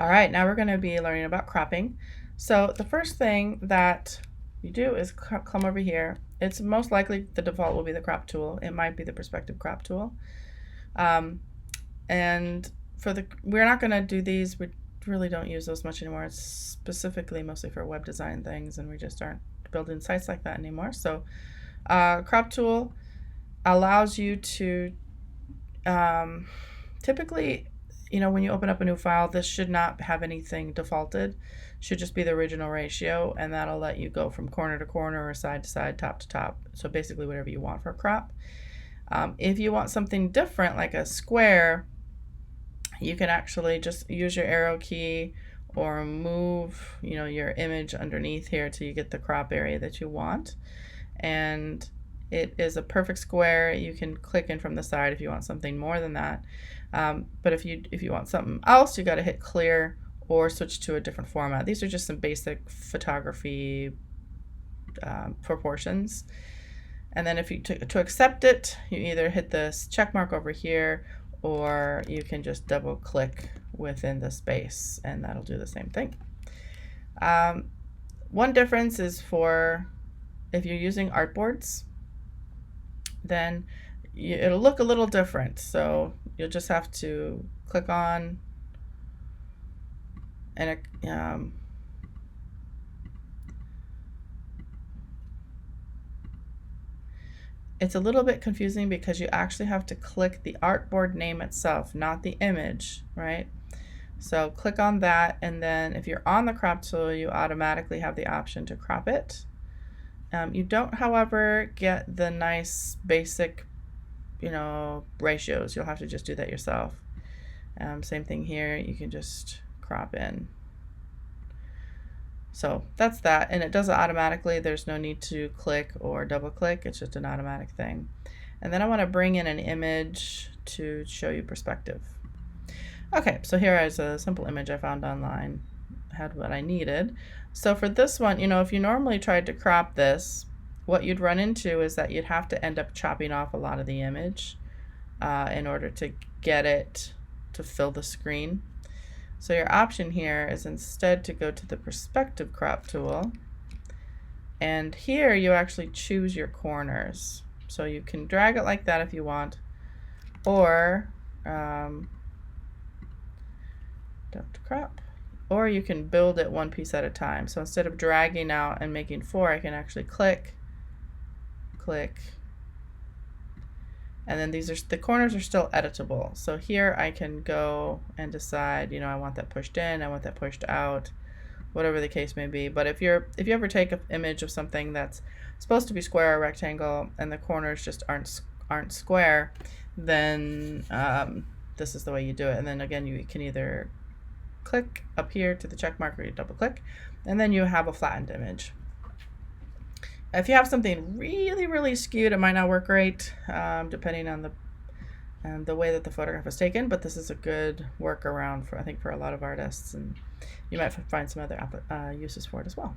All right, now we're going to be learning about cropping. So the first thing that you do is come over here. It's most likely the default will be the crop tool. It might be the perspective crop tool. And we're not going to do these. We really don't use those much anymore. It's specifically mostly for web design things, and we just aren't building sites like that anymore. So crop tool allows you to typically, when you open up a new file, this should not have anything defaulted. Should just be the original ratio, and that'll let you go from corner to corner or side to side, top to top. So basically whatever you want for a crop. If you want something different, like a square, you can actually just use your arrow key or move, your image underneath here till you get the crop area that you want. And it is a perfect square. You can click in from the side if you want something more than that. But if you want something else, you got to hit clear or switch to a different format. These are just some basic photography proportions. And then if you to accept it, you either hit this check mark over here, or you can just double click within the space and that'll do the same thing. One difference is for if you're using artboards, then it'll look a little different. So you'll just have to click on and it's a little bit confusing because you actually have to click the artboard name itself, not the image, right? So click on that, and then if you're on the crop tool, you automatically have the option to crop it. You don't, however, get the nice basic, ratios. You'll have to just do that yourself. Same thing here, you can just crop in. So that's that, and it does it automatically. There's no need to click or double click. It's just an automatic thing. And then I want to bring in an image to show you perspective. Okay, so here is a simple image I found online. Had what I needed. So for this one, if you normally tried to crop this, what you'd run into is that you'd have to end up chopping off a lot of the image in order to get it to fill the screen. So your option here is instead to go to the perspective crop tool, and here you actually choose your corners. So you can drag it like that if you want, or don't crop, or you can build it one piece at a time. So instead of dragging out and making 4, I can actually click, and then the corners are still editable. So here I can go and decide, I want that pushed in, I want that pushed out, whatever the case may be. But if you ever take an image of something that's supposed to be square or rectangle and the corners just aren't square, then this is the way you do it. And then again, you can either click up here to the check mark, or you double click, and then you have a flattened image. If you have something really, really skewed, it might not work great, depending on the way that the photograph was taken, but this is a good workaround for a lot of artists, and you might find some other uses for it as well.